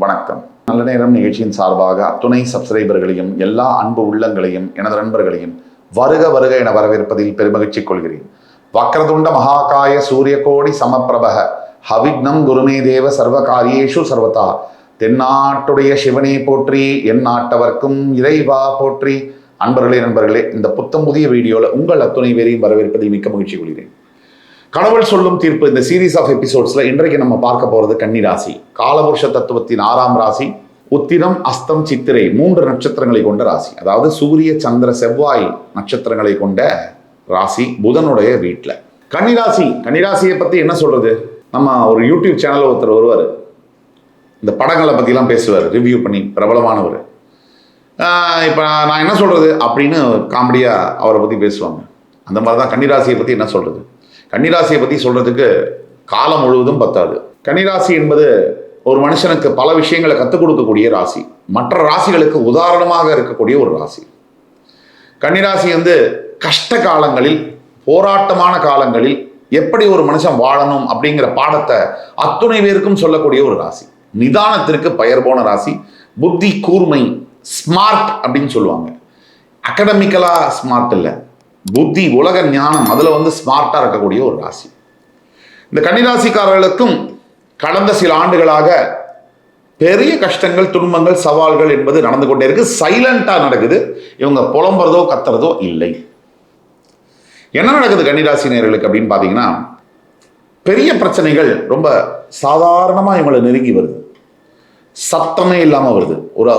வணக்கம். நல்ல நேரம் நிகழ்ச்சியின் சார்பாக அத்துணை சப்ஸ்கிரைபர்களையும் எல்லா அன்பு உள்ளங்களையும் எனது நண்பர்களையும் வருக வருக என வரவேற்பதில் பெருமகிழ்ச்சி கொள்கிறேன். வக்ரதுண்ட மகாகாய சூரியகோடி சமப்பிரபக ஹவிக்னம் குருமே தேவ சர்வகாரியேஷு சர்வதா. தென்னாட்டுடைய சிவனே போற்றி, என் நாட்டவர்க்கும் இறைவா போற்றி. நண்பர்களே, இந்த புத்தம் புதிய வீடியோவில் உங்கள் அத்துணை பேரையும் வரவேற்பதில் மிக்க மகிழ்ச்சி கொள்கிறேன். கடவுள் சொல்லும் தீர்ப்பு இந்த சீரீஸ் ஆஃப் எபிசோட்ஸ்ல இன்றைக்கு நம்ம பார்க்க போறது கன்னி ராசி. காலபுருஷ தத்துவத்தின் 6ஆம் ராசி. உத்திரம், அஸ்தம், சித்திரை 3 நட்சத்திரங்களை கொண்ட ராசி. அதாவது சூரிய, சந்திர, செவ்வாய் நட்சத்திரங்களை கொண்ட ராசி புதனுடைய வீட்டில். கன்னிராசியை பத்தி என்ன சொல்றது? நம்ம ஒரு யூடியூப் சேனல் ஒருத்தர் வருவார், இந்த படங்களை பத்திலாம் பேசுவார், ரிவ்யூ பண்ணி, பிரபலமானவர். இப்போ நான் என்ன சொல்றது அப்படின்னு காமெடியா அவரை பத்தி பேசுவாங்க. அந்த மாதிரி தான் கன்னிராசியை பத்தி என்ன சொல்றது. கன்னிராசியை பற்றி சொல்கிறதுக்கு காலம் முழுவதும் பத்தாது. கன்னிராசி என்பது ஒரு மனுஷனுக்கு பல விஷயங்களை கற்றுக் கொடுக்கக்கூடிய ராசி, மற்ற ராசிகளுக்கு உதாரணமாக இருக்கக்கூடிய ஒரு ராசி. கன்னிராசி கஷ்ட காலங்களில், போராட்டமான காலங்களில் எப்படி ஒரு மனுஷன் வாழணும் அப்படிங்கிற பாடத்தை அத்துணை பேருக்கும் சொல்லக்கூடிய ஒரு ராசி. நிதானத்திற்கு பெயர் போன ராசி. புத்தி கூர்மை, ஸ்மார்ட் அப்படின்னு சொல்லுவாங்க. அகடமிக்கலா ஸ்மார்ட் இல்லை, புத்தி, உலக ஞானம், அதில் ஸ்மார்ட்டாக இருக்கக்கூடிய ஒரு ராசி. இந்த கன்னிராசிக்காரர்களுக்கும் கடந்த சில ஆண்டுகளாக பெரிய கஷ்டங்கள், துன்பங்கள், சவால்கள் என்பது நடந்து கொண்டே இருக்கு. சைலண்டாக நடக்குது. இவங்க புலம்புறதோ கத்துறதோ இல்லை. என்ன நடக்குது கன்னிராசினியர்களுக்கு அப்படின்னு பார்த்தீங்கன்னா, பெரிய பிரச்சனைகள் ரொம்ப சாதாரணமாக இவங்களை நெருங்கி வருது. சத்தமே இல்லாமல் வருது. ஒரு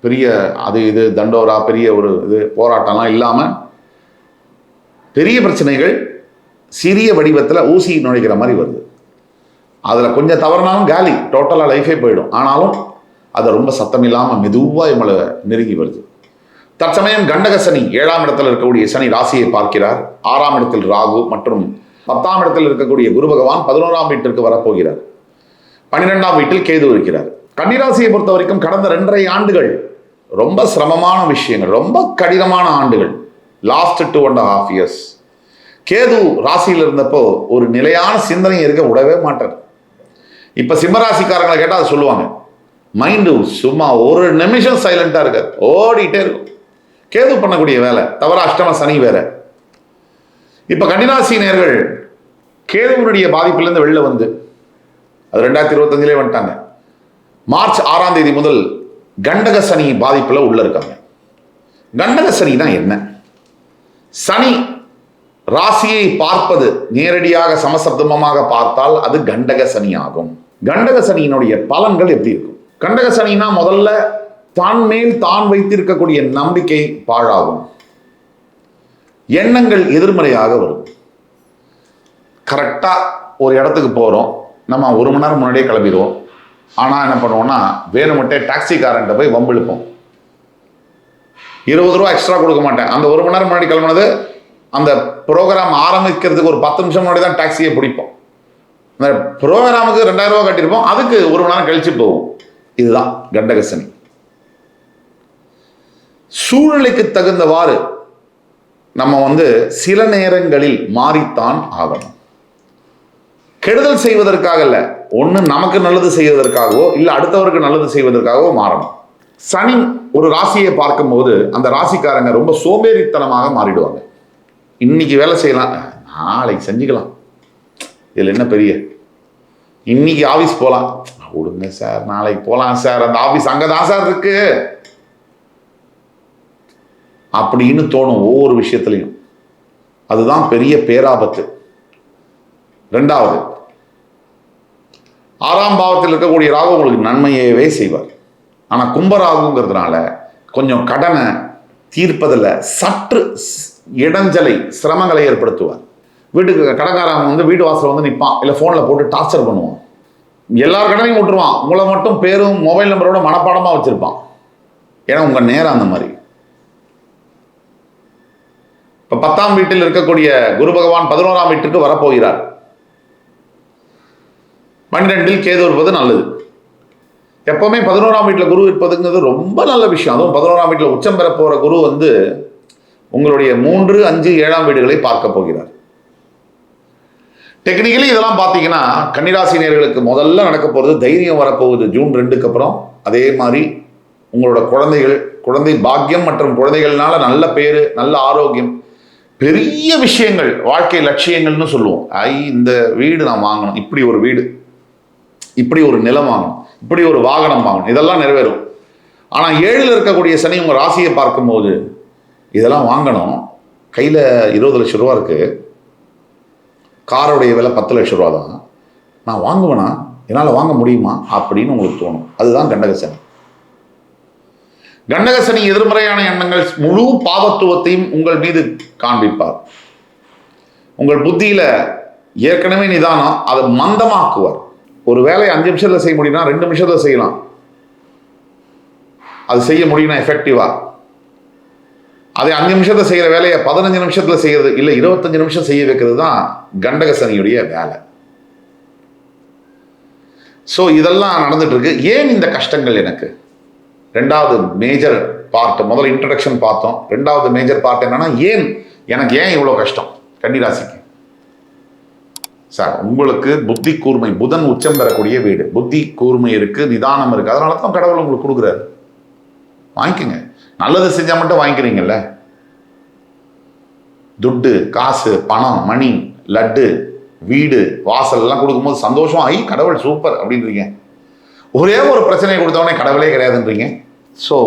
பெரிய அது இது தண்டோரா, பெரிய ஒரு இது போராட்டம்லாம் இல்லாமல் பெரிய பிரச்சனைகள் சிறிய வடிவத்தில் ஊசி நுழைக்கிற மாதிரி வருது. அதில் கொஞ்சம் தவறுனாலும் காலி, டோட்டலாக லைஃபே போயிடும். ஆனாலும் அதை ரொம்ப சத்தம் இல்லாமல் மெதுவாக இவங்களை நெருங்கி வருது. தற்சமயம் கண்டக சனி 7ஆம் இடத்தில் இருக்கக்கூடிய சனி ராசியை பார்க்கிறார். 6ஆம் இடத்தில் ராகு மற்றும் 10ஆம் இடத்தில் இருக்கக்கூடிய குரு பகவான் 11ஆம் வீட்டிற்கு வரப்போகிறார். 12ஆம் வீட்டில் கேது இருக்கிறார். கன்னிராசியை பொறுத்த வரைக்கும் கடந்த 2.5 ஆண்டுகள் ரொம்ப சிரமமான விஷயங்கள், ரொம்ப கடினமான ஆண்டுகள். லாஸ்ட் 2.5 years கேது ராசியில் இருந்தப்போ ஒரு நிலையான சிந்தனை இருக்க விடவே மாட்டார். இப்ப சிம்மராசிக்காரங்களை கேட்டால் அதை சொல்லுவாங்க, மைண்டு சும்மா ஒரு நிமிஷம் சைலண்டா இருக்காது, ஓடிட்டே இருக்கும். கேது பண்ணக்கூடிய வேலை தவிர அஷ்டம சனி வேற. இப்ப கன்னிராசினியர்கள் கேதுவனுடைய பாதிப்பிலிருந்து வெளில வந்து, அது 2025 வந்துட்டாங்க. மார்ச் 6ஆம் தேதி முதல் கண்டக சனி பாதிப்புல உள்ள இருக்காங்க. கண்டக சனினா என்ன? சனி ராசியை பார்ப்பது நேரடியாக சமசப்தமாக பார்த்தால் அது கண்டக சனி ஆகும். கண்டக சனியினுடைய பலன்கள் எப்படி இருக்கும்? கண்டக சனினா முதல்ல தான் மேல் தான் வைத்திருக்கக்கூடிய நம்பிக்கை பாழாகும். எண்ணங்கள் எதிர்மறையாக வரும். கரெக்டா ஒரு இடத்துக்கு போறோம், நம்ம 1 மணி நேரம் முன்னாடியே கிளம்பிடுவோம். ஆனா என்ன பண்ணுவோம்னா, வேணுமட்டே டாக்ஸிக்காரன்ட்ட போய் வம்பிழுப்போம். 20 ரூபா எக்ஸ்ட்ரா கொடுக்க மாட்டேன். அந்த 1 மணி நேரம் முன்னாடி கிளம்புனது, அந்த ப்ரோக்ராம் ஆரம்பிக்கிறதுக்கு ஒரு 10 நிமிஷம் முன்னாடி தான் டாக்ஸியை பிடிப்போம். அந்த ப்ரோக்ராமுக்கு 2000 ரூபா கட்டியிருப்போம், அதுக்கு 1 மணி நேரம் கழிச்சு போவோம். இதுதான் கண்டக சனி. சூழ்நிலைக்கு தகுந்தவாறு நம்ம சில நேரங்களில் மாறித்தான் ஆகணும். கெடுதல் செய்வதற்காக இல்ல, ஒண்ணு நமக்கு நல்லது செய்வதற்காகவோ இல்ல அடுத்தவருக்கு நல்லது செய்வதற்காகவோ மாறணும். சனி ஒரு ராசியை பார்க்கும்போது அந்த ராசிக்காரங்க ரொம்ப சோம்பேறித்தனமாக மாறிடுவாங்க. இன்னைக்கு வேலை செய்யலாம், நாளைக்கு செஞ்சுக்கலாம், இதுல என்ன பெரிய, இன்னைக்கு ஆபீஸ் போகலாம், விடுங்க சார் நாளைக்கு போகலாம் சார், அந்த ஆபீஸ் அங்கதான் சார் இருக்கு அப்படின்னு தோணும் ஒவ்வொரு விஷயத்திலையும். அதுதான் பெரிய பேராபத்து. 2வது, 6ஆம் பாவத்தில் இருக்கக்கூடிய ராகு உங்களுக்கு நன்மையவே செய்வார். ஆனா கும்பராகுங்கிறதுனால கொஞ்சம் கடனை தீர்ப்பதில் சற்று இடைஞ்சலை, சிரமங்களை ஏற்படுத்துவார். வீட்டுக்கு கடைக்காரங்க வீட்டு வாசல் நிற்பான், இல்லை ஃபோனில் போட்டு டார்ச்சர் பண்ணுவான். எல்லார் கடனையும் விட்டுருவான், உங்களை மட்டும் பேரும் மொபைல் நம்பரோட மனப்பாடமாக வச்சிருப்பான். ஏன்னா உங்க நேரம் அந்த மாதிரி. இப்போ 10ஆம் வீட்டில் இருக்கக்கூடிய குரு பகவான் 11ஆம் வீட்டுக்கு வரப்போகிறார். 12இல் கேது இருப்பது நல்லது. எப்பவுமே 11ஆம் வீட்டில் குரு இருப்பதுங்கிறது ரொம்ப நல்ல விஷயம். அதுவும் 11ஆம் வீட்டில் உச்சம் பெற போற குரு உங்களுடைய 3, 5, 7ஆம் வீடுகளை பார்க்க போகிறார். டெக்னிக்கலி இதெல்லாம் பார்த்தீங்கன்னா கன்னிராசினியர்களுக்கு முதல்ல நடக்க போகிறது தைரியம் வரப்போகுது ஜூன் 2க்கு அப்புறம். அதே மாதிரி உங்களோட குழந்தை பாக்கியம் மற்றும் குழந்தைகள்னால நல்ல பேர், நல்ல ஆரோக்கியம், பெரிய விஷயங்கள், வாழ்க்கை லட்சியங்கள்னு சொல்லுவோம். இந்த வீடு நான் வாங்கணும், இப்படி ஒரு வீடு, இப்படி ஒரு நிலம் வாங்கணும், இப்படி ஒரு வாகனம் வாங்கணும், இதெல்லாம் நிறைவேறும். ஆனால் 7ல் இருக்கக்கூடிய சனி உங்கள் ராசியை பார்க்கும்போது இதெல்லாம் வாங்கணும், கையில் 20 லட்சம் ரூபா இருக்குது, காரோடைய விலை 10 லட்சம் ரூபா தான், நான் வாங்குவேனா, என்னால் வாங்க முடியுமா அப்படின்னு உங்களுக்கு தோணும். அதுதான் கண்டகசனி. கண்டகசனி எதிர்மறையான எண்ணங்கள் முழு பாவத்துவத்தையும் உங்கள் மீது காண்பிப்பார். உங்கள் புத்தியில ஏற்கனவே நிதானம், அதை மந்தமாக்குவார். ஒரு வேலையை 5 நிமிஷத்துல செய்ய முடியும்னா 2 நிமிஷத்துல செய்யலாம். அது செய்ய முடியும்னா எஃபெக்டிவா. அதை 5 நிமிஷத்துல செய்யற வேலையை 15 நிமிஷத்துல செய்யறது, இல்லை 25 நிமிஷம் செய்ய வைக்கிறது தான் கண்டகசனியுடைய வேலை. ஸோ இதெல்லாம் நடந்துட்டு இருக்கு. ஏன் இந்த கஷ்டங்கள் எனக்கு? 2வது மேஜர் பார்ட், முதல்ல இன்ட்ரடக்ஷன் பார்த்தோம். 2வது மேஜர் பார்ட் என்னன்னா, எனக்கு ஏன் இவ்வளோ கஷ்டம் கன்னிராசிக்கு? சார், உங்களுக்கு புத்தி கூர்மை, புதன் உச்சம் பெறக்கூடிய வீடு, புத்தி கூர்மை இருக்கு, நிதானம் இருக்கு, அதனால தான் கடவுள் உங்களுக்கு கொடுக்குறாரு. வாங்கிக்கோங்க. நல்லது செஞ்சா மட்டும் வாங்கிக்கிறீங்கல்ல. துட்டு, காசு, பணம், மணி, லட்டு, வீடு, வாசல் எல்லாம் கொடுக்கும்போது சந்தோஷம் ஆகி கடவுள் சூப்பர் அப்படின்றீங்க. ஒரே ஒரு பிரச்சனையை கொடுத்தவொடனே கடவுளே கிடையாதுன்றீங்க. ஸோ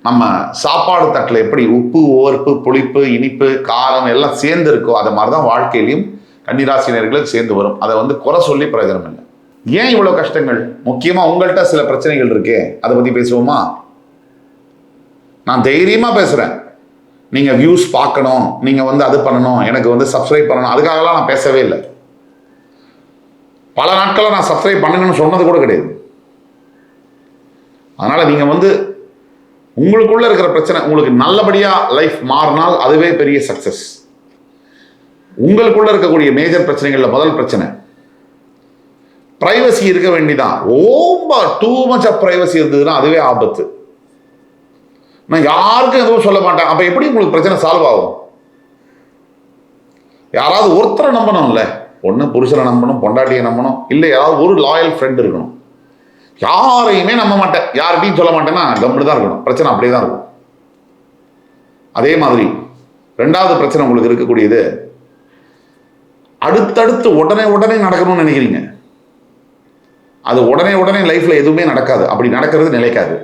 நம்ம சாப்பாடு தட்டில் எப்படி உப்பு, ஓர்ப்பு, புளிப்பு, இனிப்பு, காரம் எல்லாம் சேர்ந்து இருக்கோ அது மாதிரி தான் வாழ்க்கையிலையும் கன்னிராசினியர்களுக்கு சேர்ந்து வரும். அதை குறை சொல்லி பிரயோஜனம் இல்லை. ஏன் இவ்வளோ கஷ்டங்கள்? முக்கியமாக உங்கள்கிட்ட சில பிரச்சனைகள் இருக்கே, அதை பற்றி பேசுவோமா? நான் தைரியமாக பேசுகிறேன். நீங்கள் வியூஸ் பார்க்கணும், நீங்கள் அது பண்ணணும், எனக்கு சப்ஸ்கிரைப் பண்ணணும், அதுக்காகலாம் நான் பேசவே இல்லை. பல நாட்களில் நான் சப்ஸ்கிரைப் பண்ணுங்கன்னு சொன்னது கூட கிடையாது. அதனால் நீங்கள் உங்களுக்குள்ள இருக்கிற பிரச்சனை, உங்களுக்கு நல்லபடியாக லைஃப் மாறினால் அதுவே பெரிய சக்சஸ். உங்களுக்குள்ள இருக்கக்கூடிய மேஜர் பிரச்சனைகளில் முதல் பிரச்சனை பிரைவசி இருக்க வேண்டிதான். டூ மச் ஆஃப் பிரைவசி இருந்ததுன்னா அதுவே ஆபத்து. நான் யாருக்கும் எதுவும் சொல்ல மாட்டேன். அப்போ எப்படி உங்களுக்கு பிரச்சனை சால்வ் ஆகும்? யாராவது ஒருத்தரை நம்பணும்ல. ஒன்று புருஷனை நம்பணும், பொண்டாட்டியை நம்பணும், இல்லை யாராவது ஒரு லாயல் ஃப்ரெண்ட் இருக்கணும். யாரையுமே நம்ப மாட்டேன், யார்கிட்டையும் சொல்ல மாட்டேன்னா கம்முன்னு தான் இருக்கணும். பிரச்சனை அப்படியே தான் இருக்கும். அதே மாதிரி 2வது பிரச்சனை உங்களுக்கு இருக்கக்கூடியது, அடுத்தடுத்து உடனே நடக்கணும்னு நினைக்கிறீங்க. அது உடனே லைஃப்ல எதுவுமே நடக்காது. அப்படி நடக்கிறது நிலைக்காது.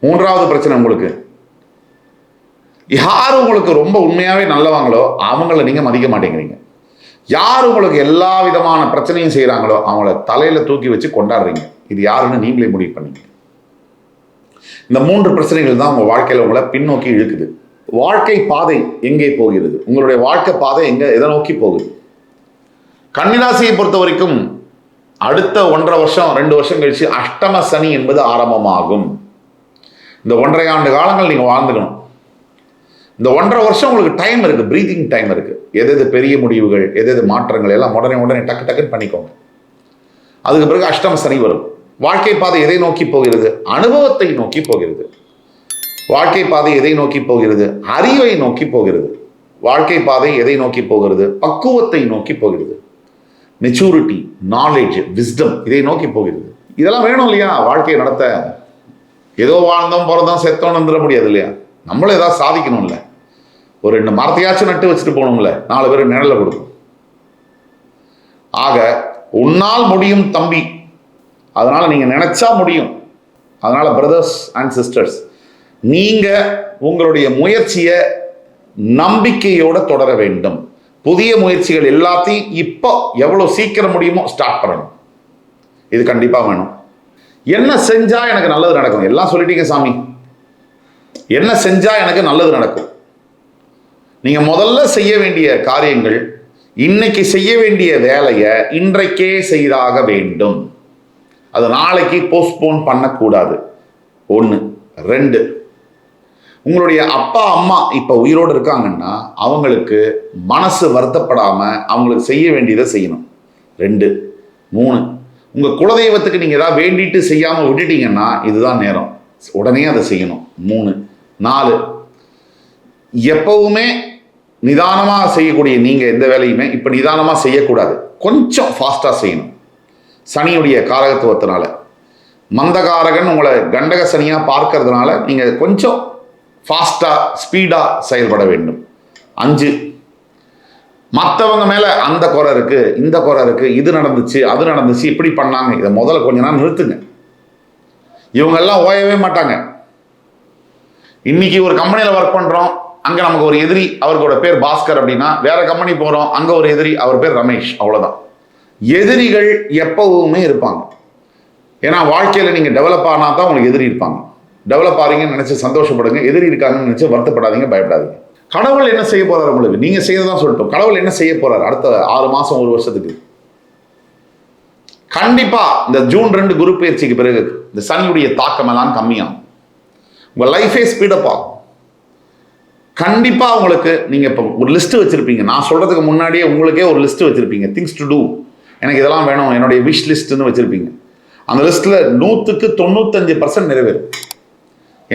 3வது பிரச்சனை உங்களுக்கு, யார் உங்களுக்கு ரொம்ப உண்மையாவே நல்லவாங்களோ அவங்கள நீங்க மதிக்க மாட்டேங்கிறீங்க. யார் உங்களுக்கு எல்லா விதமான பிரச்சனையும் செய்யறாங்களோ அவங்கள தலையில தூக்கி வச்சு கொண்டாடுறீங்க. இது யாருன்னு நீங்களே முடிவு பண்ணீங்க. இந்த 3 பிரச்சனைகள் தான் உங்க வாழ்க்கையில உங்களை பின்னோக்கி இழுக்குது. வாழ்க்கை பாதை எங்கே போகிறது? உங்களுடைய வாழ்க்கை பாதை எதை நோக்கி போகுது? கன்னிராசியை பொறுத்த வரைக்கும் அடுத்த 1.5 வருஷம் 2 வருஷம் கழிச்சு அஷ்டம சனி என்பது ஆரம்பமாகும். இந்த 1.5 ஆண்டு காலங்கள் நீங்க வாழ்ந்துக்கணும். இந்த 1.5 வருஷம் உங்களுக்கு டைம் இருக்கு, பிரீதிங் டைம் இருக்கு. எது பெரிய முடிவுகள், எது மாற்றங்கள் எல்லாம் உடனே டக்குன்னு பண்ணிக்கோங்க. அதுக்கு பிறகு அஷ்டம சனி வரும். வாழ்க்கை பாதை எதை நோக்கி போகிறது? அனுபவத்தை நோக்கி போகிறது. வாழ்க்கை பாதை எதை நோக்கி போகிறது? அறிவை நோக்கி போகிறது. வாழ்க்கை பாதை எதை நோக்கி போகிறது? பக்குவத்தை நோக்கி போகிறது. மெச்சூரிட்டி, நாலேஜ், விஸ்டம் இதை நோக்கி போகிறது. இதெல்லாம் வேணும் இல்லையா வாழ்க்கையை நடத்த? ஏதோ வாழ்ந்தோம் பிறந்தோம் செத்தோம் வந்துட முடியாது இல்லையா? நம்மளும் ஏதாவது சாதிக்கணும்ல. ஒரு 2 மரத்தையாச்சும் நட்டு வச்சுட்டு போகணும்ல, 4 பேர் நிழல கொடுக்கும். ஆக உன்னால் முடியும் தம்பி. அதனால நீங்க நினைச்சா முடியும். அதனால பிரதர்ஸ் அண்ட் சிஸ்டர்ஸ், நீங்க உங்களுடைய முயற்சியை நம்பிக்கையோட தொடர வேண்டும். புதிய முயற்சிகள் எல்லாத்தையும் இப்போ எவ்வளவு சீக்கிரம் முடியுமோ ஸ்டார்ட் பண்ணணும். இது கண்டிப்பா வேணும். என்ன செஞ்சா எனக்கு நல்லது நடக்கும்? எல்லாம் சொல்லிட்டீங்க சாமி. என்ன செஞ்சா எனக்கு நல்லது நடக்கும்? நீங்க முதல்ல செய்ய வேண்டிய காரியங்கள், இன்னைக்கு செய்ய வேண்டிய வேலையை இன்றைக்கே செய்தாக வேண்டும். அது நாளைக்கு போஸ்ட்போன் பண்ணக்கூடாது. 1. 2, உங்களுடைய அப்பா அம்மா இப்ப உயிரோடு இருக்காங்கன்னா அவங்களுக்கு மனசு வருத்தப்படாம அவங்களுக்கு செய்ய வேண்டியதை செய்யணும். 2. 3, உங்க குலதெய்வத்துக்கு நீங்க ஏதாவது வேண்டிட்டு செய்யாம விட்டுட்டீங்கன்னா இதுதான் நேரம், உடனே அதை செய்யணும். 3. 4, எப்பவுமே நிதானமாக செய்யக்கூடிய நீங்கள் எந்த வேலையுமே இப்போ நிதானமாக செய்யக்கூடாது, கொஞ்சம் ஃபாஸ்ட்டாக செய்யணும். சனியுடைய காரகத்துவத்தினால மந்தகாரகன் உங்களை கண்டக சனியாக பார்க்கறதுனால நீங்கள் கொஞ்சம் ஃபாஸ்ட்டாக ஸ்பீடாக செயல்பட வேண்டும். 5, மற்றவங்க மேலே அந்த குறை இருக்குது, இந்த குறை இருக்குது, இது நடந்துச்சு, அது நடந்துச்சு, இப்படி பண்ணாங்க, இதை முதல்ல கொஞ்ச நாள் நிறுத்துங்க. இவங்கெல்லாம் ஓயவே மாட்டாங்க. இன்னைக்கு ஒரு கம்பெனியில் ஒர்க் பண்ணுறோம், அங்கே நமக்கு ஒரு எதிரி, அவர்களோட பேர் பாஸ்கர் அப்படின்னா, வேற கம்பெனி போகிறோம், அங்கே ஒரு எதிரி, அவர் பேர் ரமேஷ், அவ்வளோதான். எதிரிகள் எப்பவுமே இருப்பாங்க. ஏன்னா வாழ்க்கையில் நீங்கள் டெவலப் ஆனால் தான் உங்களுக்கு எதிரி இருப்பாங்க. டெவலப் ஆகிறீங்கன்னு நினச்சி சந்தோஷப்படுங்க, எதிரி இருக்காங்கன்னு நினச்சி வருத்தப்படாதீங்க, பயப்படாதீங்க. கடவுள் என்ன செய்ய போறாரு உங்களுக்கு? நீங்கள் செய்யறதான் சொல்லட்டும். கடவுள் என்ன செய்ய போறாரு அடுத்த 6 மாதம் 1 வருஷத்துக்கு? கண்டிப்பா இந்த ஜூன் 2 குரு பயிற்சிக்கு பிறகு இந்த சனியுடைய தாக்கம் எல்லாம் கம்மியாகும். உங்க லைஃபே ஸ்பீடப் ஆகும். கண்டிப்பா உங்களுக்கு நீங்க இப்போ ஒரு லிஸ்ட் வச்சிருப்பீங்க. நான் சொல்றதுக்கு முன்னாடியே உங்களுக்கே ஒரு லிஸ்ட் வச்சிருப்பீங்க. திங்ஸ் டு டூ, எனக்கு இதெல்லாம் வேணும், என்னுடைய விஷ் லிஸ்ட்னு வச்சிருப்பீங்க. அந்த லிஸ்ட்ல 100க்கு 95% நிறைவேறும்.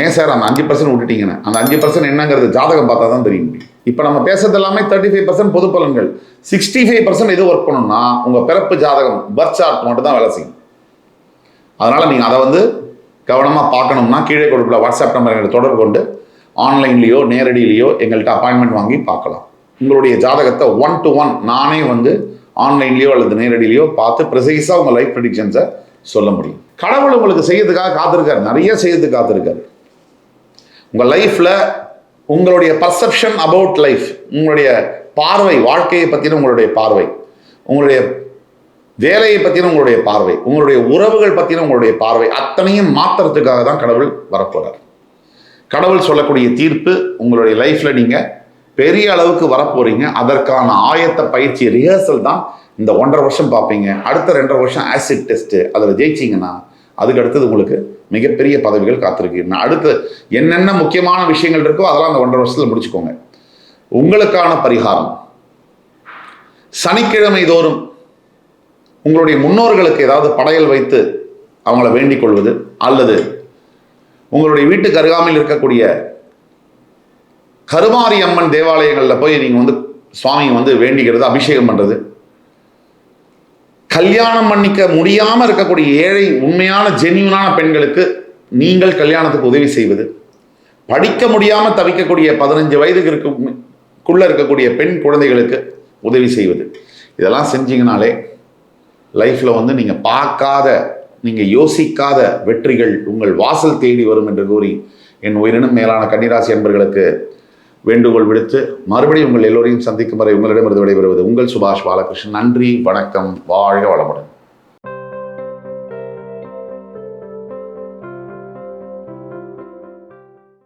ஏன் சார் அந்த 5% விட்டுட்டீங்கன்னு? அந்த 5% என்னங்கிறது ஜாதகம் பார்த்தா தான் தெரியும். இப்போ நம்ம பேசுறது எல்லாமே 35% பொது பலன்கள். 65% எது ஒர்க் பண்ணணும்னா உங்க பிறப்பு ஜாதகம், பர்த் சார்ட் மட்டும் தான் வேலை செய்யும். அதனால நீங்க அதை வந்து கவனமா பார்க்கணும்னா கீழே கொடுக்கல வாட்ஸ்அப் நம்பர் எங்களை தொடர்பு கொண்டு ஆன்லைன்லேயோ நேரடியிலையோ எங்கள்கிட்ட அப்பாயின்மெண்ட் வாங்கி பார்க்கலாம். உங்களுடைய ஜாதகத்தை 1 to 1 நானே வந்து ஆன்லைன்லேயோ அல்லது நேரடியிலையோ பார்த்து ப்ரிசைஸாக உங்கள் லைஃப் ப்ரெடிக்ஷன்ஸை சொல்ல முடியும். கடவுள் உங்களுக்கு செய்யறதுக்காக காத்திருக்காரு, நிறைய செய்யறதுக்கு காத்திருக்காரு. உங்கள் லைஃப்பில் உங்களுடைய பர்செப்ஷன் அபவுட் லைஃப், உங்களுடைய பார்வை, வாழ்க்கையை பற்றின உங்களுடைய பார்வை, உங்களுடைய வேலையை பற்றின உங்களுடைய பார்வை, உங்களுடைய உறவுகள் பற்றின உங்களுடைய பார்வை, அத்தனையும் மாற்றுறதுக்காக தான் கடவுள் வரப்போகிறார். கடவுள் சொல்லக்கூடிய தீர்ப்பு உங்களுடைய லைஃப்பில் நீங்கள் பெரிய அளவுக்கு வரப்போறீங்க. அதற்கான ஆயத்த பயிற்சி ரிஹர்சல் தான் இந்த 1.5 வருஷம் பார்ப்பீங்க. அடுத்த 2.5 வருஷம் ஆசிட் டெஸ்ட்டு, அதில் ஜெயிச்சிங்கன்னா அதுக்கு அடுத்தது உங்களுக்கு மிகப்பெரிய பதவிகள் காத்திருக்கு. அடுத்து என்னென்ன முக்கியமான விஷயங்கள் இருக்கோ அதெல்லாம் அந்த 1.5 வருஷத்தில் முடிச்சுக்கோங்க. உங்களுக்கான பரிகாரம், சனிக்கிழமை தோறும் உங்களுடைய முன்னோர்களுக்கு ஏதாவது படையல் வைத்து அவங்கள வேண்டிக் கொள்வது, அல்லது உங்களுடைய வீட்டுக்கு அருகாமையில் இருக்கக்கூடிய கருமாரி அம்மன் தேவாலயங்களில் போய் நீங்கள் வந்து சுவாமியை வந்து வேண்டிக்கிறது, அபிஷேகம் பண்ணுறது, கல்யாணம் பண்ணிக்க முடியாமல் இருக்கக்கூடிய ஏழை உண்மையான ஜென்யூனான பெண்களுக்கு நீங்கள் கல்யாணத்துக்கு உதவி செய்வது, படிக்க முடியாமல் தவிக்கக்கூடிய 15 வயதுக்குள்ள இருக்கக்கூடிய பெண் குழந்தைகளுக்கு உதவி செய்வது, இதெல்லாம் செஞ்சீங்கனாலே லைஃப்பில் வந்து நீங்கள் பார்க்காத, நீங்கள் யோசிக்காத வெற்றிகள் உங்கள் வாசல் தேடி வரும் என்று கூறி என் உயிரினும் மேலான கன்னிராசி அன்பர்களுக்கு வேண்டுகோள் விடுத்து மறுபடியும் உங்கள் எல்லோரையும் சந்திக்கும் வரை உங்களிடமிருந்து விடைபெறுவது உங்கள் சுபாஷ் பாலகிருஷ்ணன். நன்றி, வணக்கம், வாழ்க வளமுடன்.